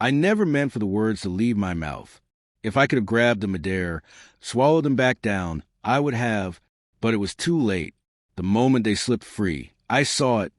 I never meant for the words to leave my mouth. If I could have grabbed them midair, swallowed them back down, I would have, but it was too late. The moment they slipped free, I saw it,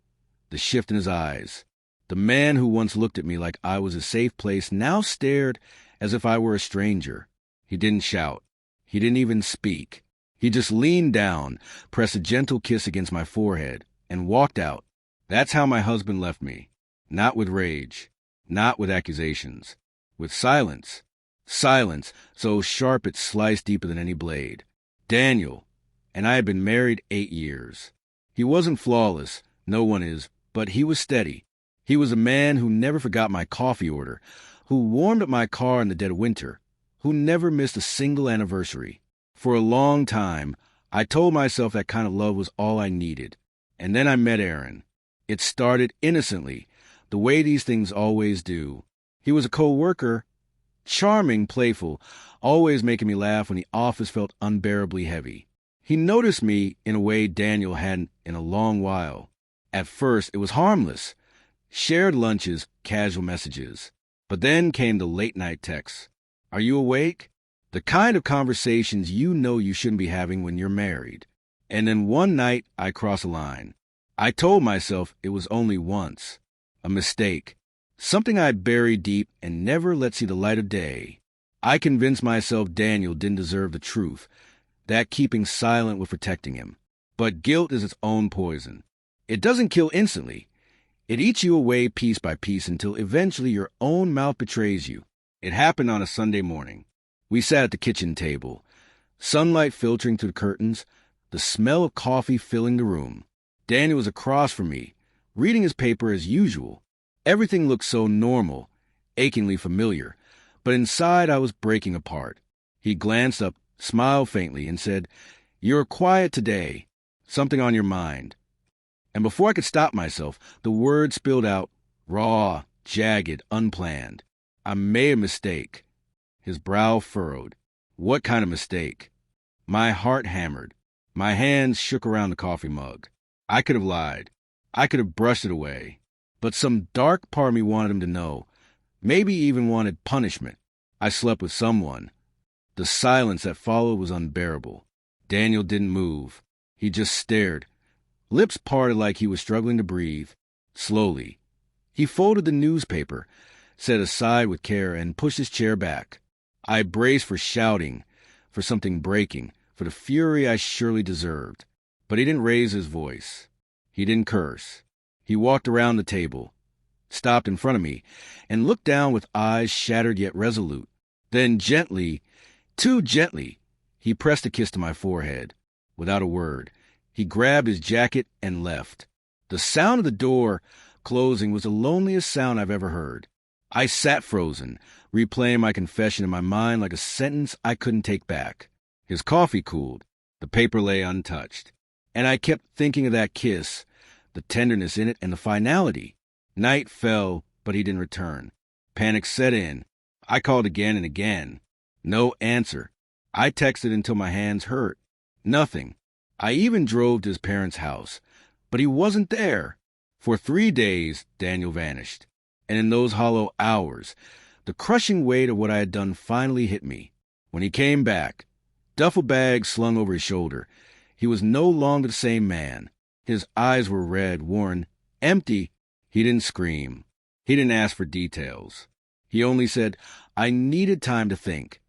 the shift in his eyes. The man who once looked at me like I was a safe place now stared as if I were a stranger. He didn't shout. He didn't even speak. He just leaned down, pressed a gentle kiss against my forehead, and walked out. That's how my husband left me. Not with rage, not with accusations, with silence. Silence so sharp it sliced deeper than any blade. Daniel, and I had been married 8 years. He wasn't flawless, no one is, but he was steady. He was a man who never forgot my coffee order, who warmed up my car in the dead of winter, who never missed a single anniversary. For a long time, I told myself that kind of love was all I needed. And then I met Aaron. It started innocently, the way these things always do. He was a co-worker, charming, playful, always making me laugh when the office felt unbearably heavy. He noticed me in a way Daniel hadn't in a long while. At first, it was harmless. Shared lunches, casual messages. But then came the late-night texts. Are you awake? The kind of conversations you know you shouldn't be having when you're married. And then one night, I crossed a line. I told myself it was only once. A mistake. Something I buried deep and never let see the light of day. I convinced myself Daniel didn't deserve the truth, that keeping silent was protecting him. But guilt is its own poison. It doesn't kill instantly. It eats you away piece by piece until eventually your own mouth betrays you. It happened on a Sunday morning. We sat at the kitchen table, sunlight filtering through the curtains, the smell of coffee filling the room. Daniel was across from me, reading his paper as usual. Everything looked so normal, achingly familiar, but inside I was breaking apart. He glanced up, smiled faintly, and said, "You're quiet today. Something on your mind." And before I could stop myself, the words spilled out, raw, jagged, unplanned. I made a mistake. His brow furrowed. What kind of mistake? My heart hammered. My hands shook around the coffee mug. I could have lied. I could have brushed it away. But some dark part of me wanted him to know. Maybe even wanted punishment. I slept with someone. The silence that followed was unbearable. Daniel didn't move. He just stared. Lips parted like he was struggling to breathe. Slowly. He folded the newspaper, set aside with care, and pushed his chair back. I braced for shouting, for something breaking, for the fury I surely deserved. But he didn't raise his voice. He didn't curse. He walked around the table, stopped in front of me, and looked down with eyes shattered yet resolute. Then gently, too gently, he pressed a kiss to my forehead. Without a word, he grabbed his jacket and left. The sound of the door closing was the loneliest sound I've ever heard. I sat frozen, replaying my confession in my mind like a sentence I couldn't take back. His coffee cooled. The paper lay untouched. And I kept thinking of that kiss, the tenderness in it, and the finality. Night fell, but he didn't return. Panic set in. I called again and again. No answer. I texted until my hands hurt. Nothing. I even drove to his parents' house. But he wasn't there. For 3 days, Daniel vanished. And in those hollow hours, the crushing weight of what I had done finally hit me. When he came back, duffel bag slung over his shoulder, he was no longer the same man. His eyes were red, worn, empty. He didn't scream. He didn't ask for details. He only said, "I needed time to think."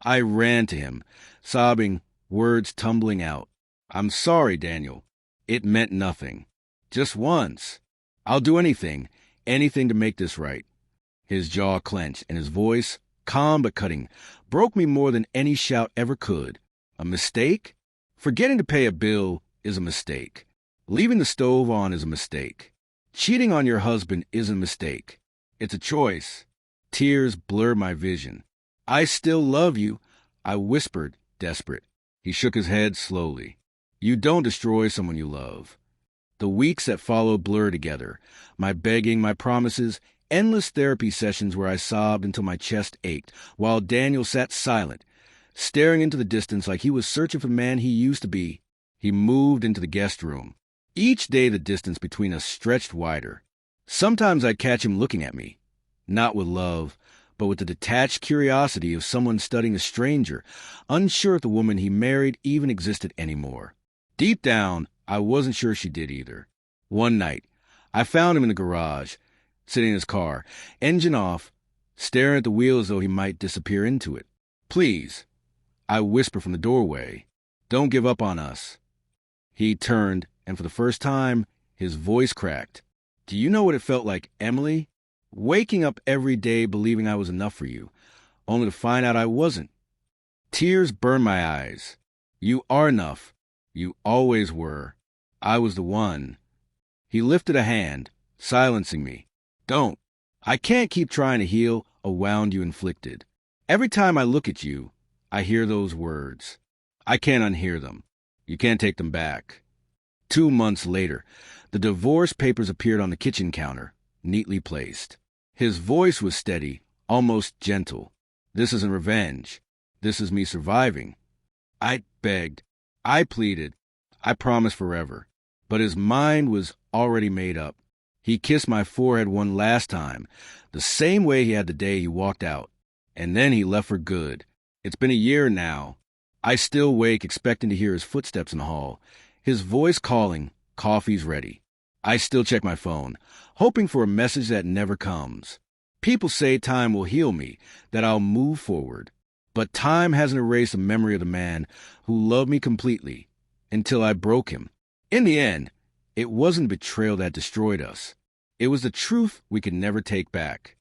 I ran to him, sobbing, words tumbling out. "I'm sorry, Daniel. It meant nothing. Just once. I'll do anything to make this right." His jaw clenched, and his voice, calm but cutting, broke me more than any shout ever could. A mistake? Forgetting to pay a bill is a mistake. Leaving the stove on is a mistake. Cheating on your husband is a mistake. It's a choice. Tears blurred my vision. "I still love you," I whispered, desperate. He shook his head slowly. "You don't destroy someone you love." The weeks that followed blurred together. My begging, my promises, endless therapy sessions where I sobbed until my chest ached, while Daniel sat silent, staring into the distance like he was searching for the man he used to be. He moved into the guest room. Each day the distance between us stretched wider. Sometimes I'd catch him looking at me. not with love, but with the detached curiosity of someone studying a stranger, unsure if the woman he married even existed anymore. Deep down, I wasn't sure she did either. One night, I found him in the garage, sitting in his car, engine off, staring at the wheel as though he might disappear into it. "Please," I whispered from the doorway, "don't give up on us." He turned, and for the first time, his voice cracked. "Do you know what it felt like, Emily? Waking up every day believing I was enough for you, only to find out I wasn't. Tears burned my eyes. You are enough. You always were. I was the one." He lifted a hand, silencing me. "Don't. I can't keep trying to heal a wound you inflicted. Every time I look at you, I hear those words. I can't unhear them. You can't take them back." 2 months later, the divorce papers appeared on the kitchen counter, neatly placed. His voice was steady, almost gentle. "This isn't revenge. This is me surviving." I begged. I pleaded. I promised forever. But his mind was already made up. He kissed my forehead one last time, the same way he had the day he walked out. And then he left for good. It's been a year now. I still wake expecting to hear his footsteps in the hall, his voice calling, "Coffee's ready." I still check my phone, hoping for a message that never comes. People say time will heal me, that I'll move forward. But time hasn't erased the memory of the man who loved me completely until I broke him. In the end, it wasn't betrayal that destroyed us. It was the truth we could never take back.